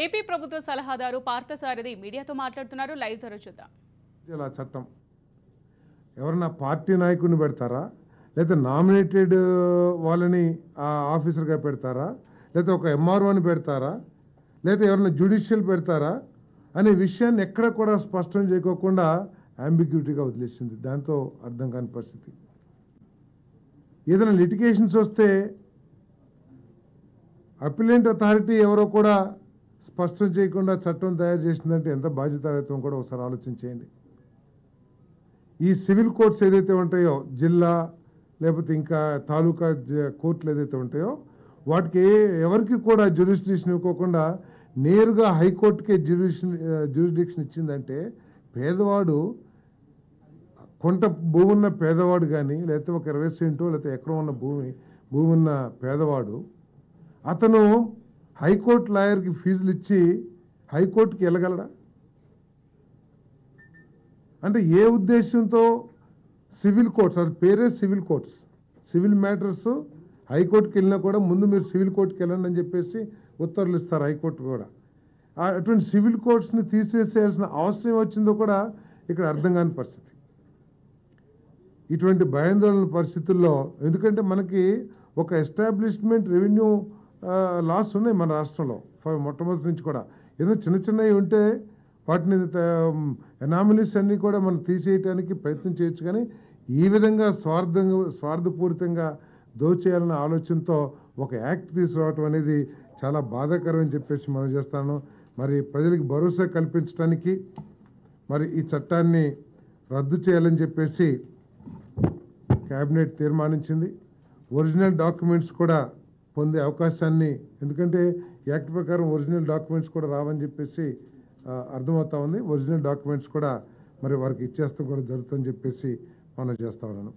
AP ప్రభుత్వ సలహాదారు పార్థసారథి మీడియాతో మాట్లాడుతున్నారు. లైవ్ తో చూద్దాం. ఇలా చట్టం ఎవరన్నా పార్టీ నాయకుడిని పెడతారా, లేదా నామినేటెడ్ వాళ్ళని ఆఫీసర్గా పెడతారా, లేదా ఒక ఎంఆర్ఓని పెడతారా, లేదా ఎవరైనా జ్యుడిషియల్ పెడతారా అనే విషయాన్ని ఎక్కడ కూడా స్పష్టం చేయకోకుండా అంబిగ్యూటీగా వదిలేసింది. దాంతో అర్థం కాని పరిస్థితి. ఏదైనా లిటిగేషన్స్ వస్తే అపిలెంట్ అథారిటీ ఎవరో కూడా స్పష్టం చేయకుండా చట్టం తయారు చేసిందంటే ఎంత బాధ్యతాయుతం కూడా ఒకసారి ఆలోచించేయండి. ఈ సివిల్ కోర్ట్స్ ఏదైతే ఉంటాయో, జిల్లా లేకపోతే ఇంకా తాలూకా కోర్టులు ఏదైతే ఉంటాయో, వాటికి ఎవరికి కూడా జ్యురిస్డిక్షన్ ఇవ్వకుండా నేరుగా హైకోర్టుకే జ్యురిస్డిక్షన్ ఇచ్చిందంటే, పేదవాడు కొంత భూమి ఉన్న పేదవాడు కానీ, లేకపోతే ఒక 20 సెంటో లేకపోతే ఎకరం ఉన్న భూమి ఉన్న పేదవాడు అతను హైకోర్టు లాయర్కి ఫీజులు ఇచ్చి హైకోర్టుకి వెళ్ళగలడా? అంటే ఏ ఉద్దేశంతో సివిల్ కోర్ట్స్, అది పేరే సివిల్ కోర్ట్స్, సివిల్ మ్యాటర్స్ హైకోర్టుకి వెళ్ళినా కూడా ముందు మీరు సివిల్ కోర్టుకి వెళ్ళండి అని చెప్పేసి ఉత్తర్వులు ఇస్తారు హైకోర్టు కూడా. అటువంటి సివిల్ కోర్ట్స్ని తీసేసేయాల్సిన అవసరం వచ్చిందో కూడా ఇక్కడ అర్థం కాని పరిస్థితి. ఇటువంటి భయాందోళన పరిస్థితుల్లో, ఎందుకంటే మనకి ఒక ఎస్టాబ్లిష్మెంట్ రెవెన్యూ లాస్ ఉన్నాయి మన రాష్ట్రంలో మొట్టమొదటి నుంచి కూడా. ఏదో చిన్న చిన్నవి ఉంటే వాటిని ఎనామిలీస్ అన్నీ కూడా మనం తీసేయడానికి ప్రయత్నం చేయొచ్చు, కానీ ఈ విధంగా స్వార్థపూరితంగా దోచేయాలన్న ఆలోచనతో ఒక యాక్ట్ తీసుకురావటం అనేది చాలా బాధాకరం అని చెప్పేసి మనం చేస్తాను. మరి ప్రజలకు భరోసా కల్పించడానికి మరి ఈ చట్టాన్ని రద్దు చేయాలని చెప్పేసి క్యాబినెట్ తీర్మానించింది. ఒరిజినల్ డాక్యుమెంట్స్ కూడా పొందే అవకాశాన్ని, ఎందుకంటే యాక్ట్ ప్రకారం ఒరిజినల్ డాక్యుమెంట్స్ కూడా రావని చెప్పేసి అర్థమవుతా ఉంది. ఒరిజినల్ డాక్యుమెంట్స్ కూడా మరి వారికి ఇచ్చేస్తాం కూడా జరుగుతుందని చెప్పేసి మనం చేస్తా ఉన్నాను.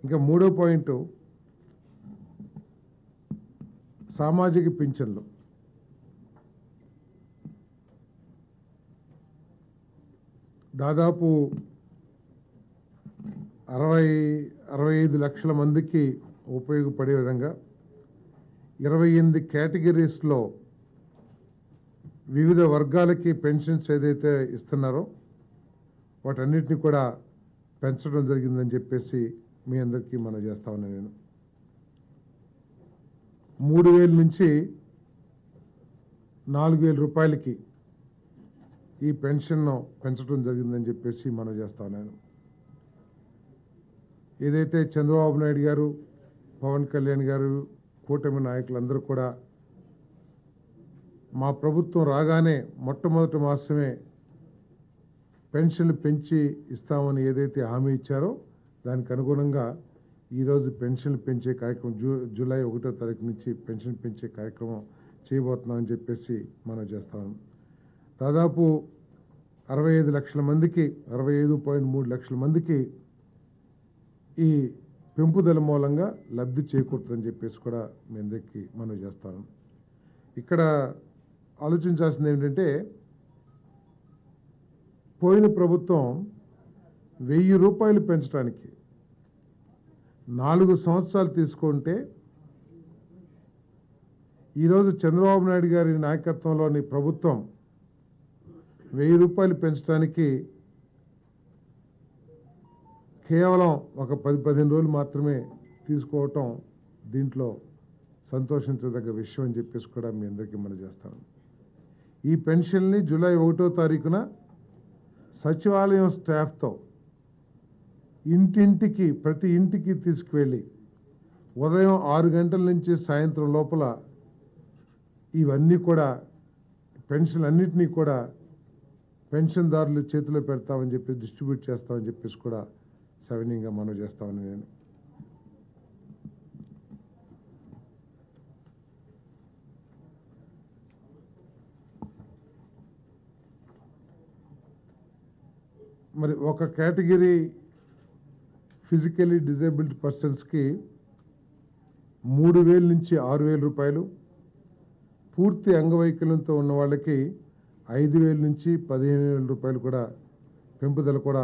ఇంకా మూడో పాయింట్, సామాజిక పింఛన్లు. దాదాపు 65 లక్షల మందికి ఉపయోగపడే విధంగా 28 కేటగిరీస్లో వివిధ వర్గాలకి పెన్షన్స్ ఏదైతే ఇస్తున్నారో వాటన్నిటిని కూడా పెంచడం జరిగిందని చెప్పేసి మీ అందరికీ మనం చేస్తా ఉన్నాను. నేను 3,000 నుంచి 4,000 రూపాయలకి ఈ పెన్షన్ను పెంచడం జరిగిందని చెప్పేసి మనం చేస్తా ఉన్నాను. ఏదైతే చంద్రబాబు నాయుడు గారు, పవన్ కళ్యాణ్ గారు, కూటమి నాయకులందరూ కూడా మా ప్రభుత్వం రాగానే మొట్టమొదటి మాసమే పెన్షన్లు పెంచి ఇస్తామని ఏదైతే హామీ ఇచ్చారో దానికి అనుగుణంగా ఈరోజు పెన్షన్లు పెంచే కార్యక్రమం జూలై 1వ తారీఖు నుంచి పెన్షన్ పెంచే కార్యక్రమం చేయబోతున్నామని చెప్పేసి మనం చేస్తాము. దాదాపు 65 లక్షల మందికి, 65.3 లక్షల మందికి ఈ పెంపుదల మూలంగా లబ్ధి చేకూరుతుందని చెప్పేసి కూడా మీ అందరికీ మనం చేస్తాను. ఇక్కడ ఆలోచించాల్సింది ఏంటంటే, పోయిన ప్రభుత్వం 1000 రూపాయలు పెంచడానికి 4 సంవత్సరాలు తీసుకుంటే, ఈరోజు చంద్రబాబు నాయుడు గారి నాయకత్వంలోని ప్రభుత్వం 1000 రూపాయలు పెంచడానికి కేవలం ఒక 10-15 రోజులు మాత్రమే తీసుకోవటం దీంట్లో సంతోషించదగ్గ విషయం అని చెప్పేసి కూడా మీ అందరికీ మనం చేస్తాను. ఈ పెన్షన్ని జూలై 1వ తారీఖున సచివాలయం స్టాఫ్తో ఇంటింటికి, ప్రతి ఇంటికి తీసుకువెళ్ళి ఉదయం 6 గంటల నుంచి సాయంత్రం లోపల ఇవన్నీ కూడా పెన్షన్లన్నింటినీ కూడా పెన్షన్దారుల చేతిలో పెడతామని చెప్పి డిస్ట్రిబ్యూట్ చేస్తామని చెప్పేసి కూడా సవినీయంగా మనం చేస్తామని నేను. మరి ఒక కేటగిరీ ఫిజికలీ డిజేబుల్డ్ పర్సన్స్కి 3,000 నుంచి 6,000 రూపాయలు, పూర్తి అంగవైకల్యంతో ఉన్న వాళ్ళకి 5,000 నుంచి 15,000 రూపాయలు కూడా పెంపుదల కూడా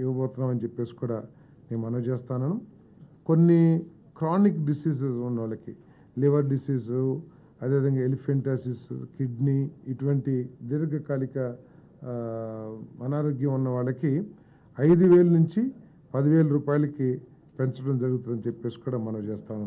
ఇవ్వబోతున్నామని చెప్పేసి కూడా నేను మనవి చేస్తాను. కొన్ని క్రానిక్ డిసీజెస్ ఉన్న వాళ్ళకి, లివర్ డిసీజు, అదేవిధంగా ఎలిఫెంటాసిస్, కిడ్నీ ఇటువంటి దీర్ఘకాలిక అనారోగ్యం ఉన్న వాళ్ళకి 5,000 నుంచి 10,000 రూపాయలకి పెంచడం జరుగుతుందని చెప్పేసి కూడా మనం చేస్తాము.